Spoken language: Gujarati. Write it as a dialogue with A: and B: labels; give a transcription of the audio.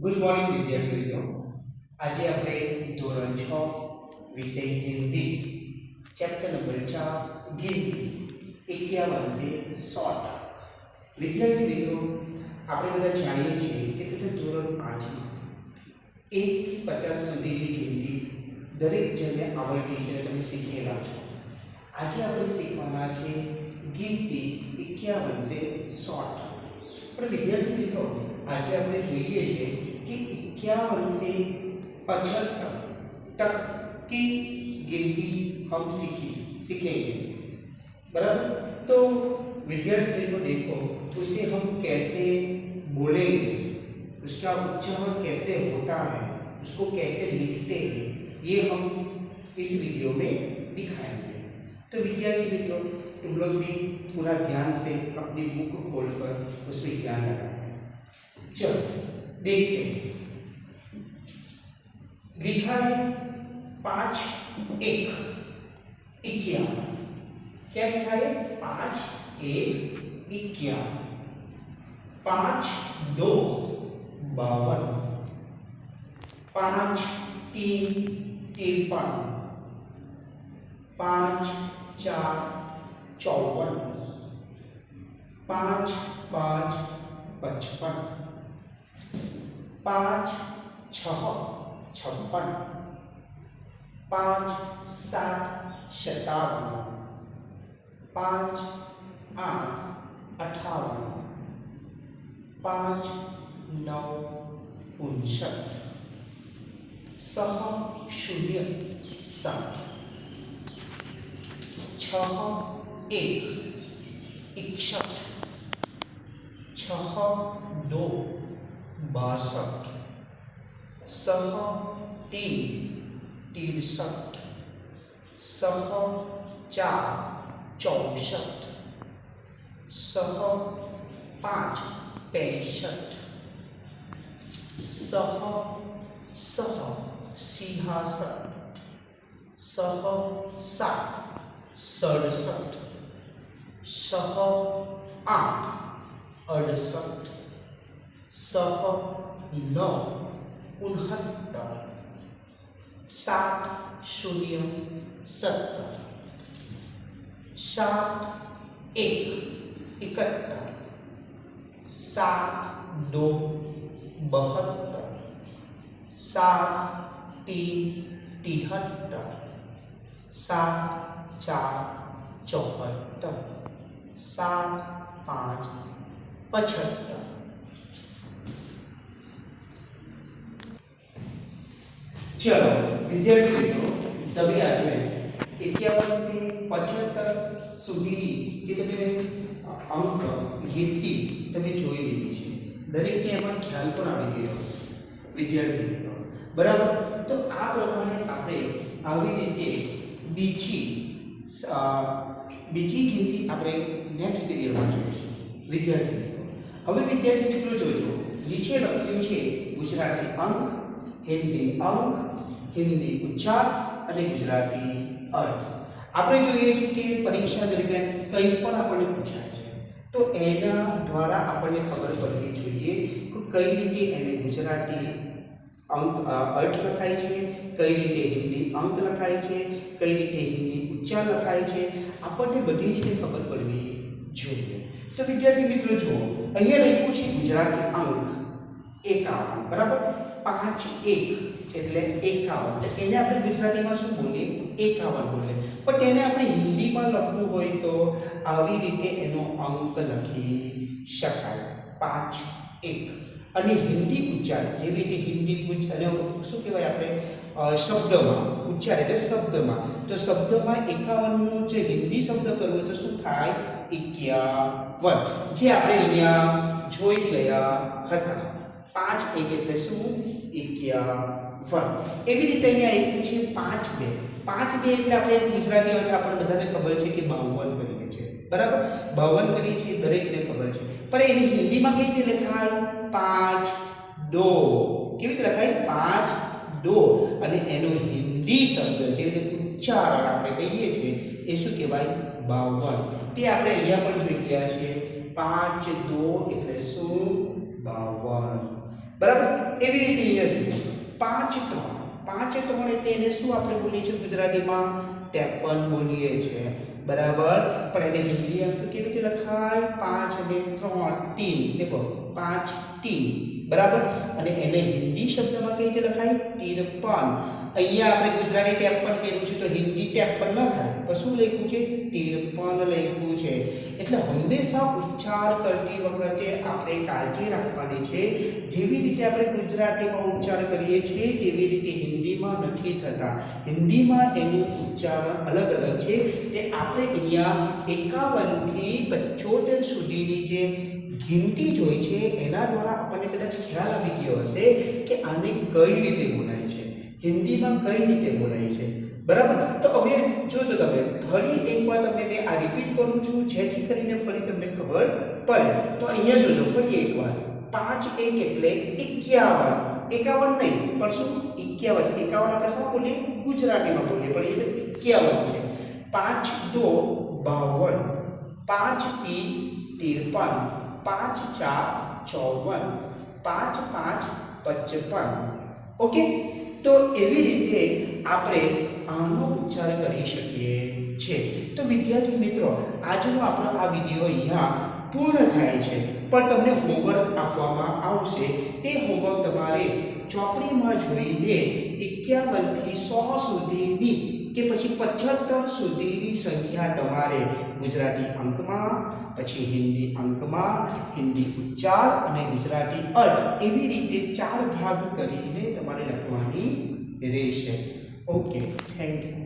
A: ગુડ મોર્નિંગ વિદ્યાર્થી મિત્રો, આજે આપણે ધોરણ 6 વિષય હિન્દી ચેપ્ટર નંબર 4 ગિનતી 51 से 100 तक। વિદ્યાર્થી મિત્રો, આપણે બધા જાણીએ છીએ કે તમે ધોરણ 5 માં 1 થી 50 સુધીની ગિનતી દરેક જગ્યાએ આવડતી છે, તમે શીખેલા છો। આજે આપણે શીખવાના છે ગિનતી 51 से 100 तक। પણ વિદ્યાર્થી મિત્રો, આજે આપણે જોઈએ છીએ कि 51 से 75 तक की गिनती हम सीखेंगे, बराबर। तो विद्यार्थी को देखो, उसे हम कैसे बोलेंगे, उसका उच्चारण कैसे होता है, उसको कैसे लिखते हैं, ये हम इस वीडियो में दिखाएंगे। तो विद्यार्थी मित्रों, तुम लोग भी पूरा ध्यान से अपनी बुक खोलकर उसमें ध्यान लगाएं। चलो देखते हैं। लिखा है 5 1 51। क्या लिखा है? 5 1 51। 5 2 52। 5 3 53। 5 4 54। 5 5 55। 5 6 56। 5 7 57। 5 8 58। 5 9 59। 6 0 7। 6 1 61। 6 2 62। 6 3 63। 6 4 64। 6 5 65। 6 6 66। 6 7 67। 6 8 68। 6 9 69। 7 0 70। 7 1 71। 7 2 72। 7 3 73। 7 4 74। 7 5 75। चलो विद्यार्थी मित्रों, तभी आज में 51 से 75 सुधी जे तमे अंक गिनती तमे જોઈ લીધી છે, દરેકને એમાં ખ્યાલ પણ આવી ગયો હશે વિદ્યાર્થી મિત્રો, બરાબર। તો આ પ્રમાણે આપણે આવી રીતે બીજી ગિનતી આપણે નેક્સ્ટ પીરિયડમાં જોઈશું વિદ્યાર્થી મિત્રો। હવે વિદ્યાર્થી મિત્રો જોજો, નીચે લખ્યું છે ગુજરાતી અંક, हिंदी अंक, हिंदी उच्चार અને ગુજરાતી અર્થ। આપણે જોઈએ છીએ કે પરીક્ષા દરમિયાન કંઈ પણ આપણને પૂછાય છે તો એના દ્વારા આપણને ખબર પડવી જોઈએ કે કઈ રીતે એને ગુજરાતી અંક અર્થ લખાય છે, કઈ રીતે હિન્દી અંક લખાય છે, કઈ રીતે હિન્દી ઉચ્ચાર લખાય છે, આપણને બધી રીતે ખબર પડવી જોઈએ। તો વિદ્યાર્થી મિત્રો જુઓ, અહીંયા લખ્યું છે ગુજરાતી અંક 51, બરાબર। 5 1 એટલે 51, તો એને આપણે ગુજરાતીમાં શું બોલીએ? 51 બોલીએ। પણ તેને આપણે હિન્દીમાં લખવું હોય તો આવી રીતે એનો અંક લખી શકાય 5 1। અને હિન્દી ઉચ્ચાર જેવી રીતે હિન્દી અને શું કહેવાય આપણે શબ્દમાં ઉચ્ચાર એટલે શબ્દમાં, તો શબ્દમાં 51 નો જે હિન્દી શબ્દ કરવો હોય તો શું થાય? 51, જે આપણે અહીંયા જોઈ ગયા હતા। 5 1 એટલે શું? 51। એવી રીતે અહીંયા આપ્યું છે 5 2। 5 2 એટલે આપણે ગુજરાતી અર્થ આપણને બધાને ખબર છે કે 52 કરીએ છીએ, બરાબર। 52 કરીએ છીએ, દરેકને ખબર છે। પણ એની હિન્દીમાં કેવી રીતે લખાય? 5 2। કેવી રીતે લખાય? 5 2। અને એનો હિન્દી શબ્દ જે રીતે ઉચ્ચારણ આપણે કહીએ છીએ એ શું કહેવાય? 52। તે આપણે અહીંયા પણ જોઈ ગયા છીએ। 5 2 એટલે શું? 52। બરાબર. એવી રીતે અહીંયા જુઓ 5 3 એટલે એને શું આપણે બોલીએ છીએ ગુજરાતીમાં 53 બોલીએ છીએ, બરાબર. પણ એને હિન્દી અંક કેવી રીતે લખાય? 5 અને 3 3, દેખો 5 3, બરાબર. અને એને હિન્દી શબ્દમાં કઈ રીતે લખાય? 53. અહીંયા આપણે ગુજરાતી 53 કહેવું છે તો હિન્દી 53 ન થાય, તો શું લખ્યું છે? 53 લખ્યું છે. એટલે હંમેશા ઉચ્ચાર કરતી વખતે આપણે કાળજી રાખવાની છે. જેવી રીતે આપણે ગુજરાતીમાં ઉચ્ચાર કરીએ છીએ તેવી રીતે હિન્દીમાં નથી થતા. હિન્દીમાં એનું ઉચ્ચારણ અલગ અલગ છે. તે આપણે અહીંયા 51 થી 75 સુધીની જે ગિનતી જોઈ છે એના દ્વારા આપણને કદાચ ખ્યાલ આવી ગયો હશે કે આને કઈ રીતે બોલાય છે, હિન્દીમાં કઈ રીતે બોલાય છે, બરાબર. તો હવે જોજો તમે, ફરી એકવાર તમને મેં આ રિપીટ કરું છું જેથી કરીને ફરી તમને ખબર પડે. તો અહીંયા જોજો ફરી એકવાર, 5 1 એટલે 51, 51 નહીં પણ શું? 51. 51 આપણે શું બોલીએ? ગુજરાતીમાં બોલીએ, પણ એટલે 51 છે. 5 2 52, 5 3 53, 5 4 54, 5 5 55. ઓકે. તો એવી રીતે આપણે આનો ઉચ્ચાર કરી શકીએ છીએ. તો વિદ્યાર્થી મિત્રો, આજનો આપણો આ વિડિયો અહીંયા પૂર્ણ થાય છે. પણ તમને હોમવર્ક આપવામાં આવશે. તે હોમવર્ક તમારે ચોપડીમાં જોઈને 51 થી 100 સુધીની કે પછી 75 સુધીની સંખ્યા તમારે ગુજરાતી અંકમાં, પછી હિન્દી અંકમાં, હિન્દી ઉચ્ચાર અને ગુજરાતી અર્થ એવી રીતે 4 ભાગ કરીને તમારે લખવાની રહેશે. Okay, thank you.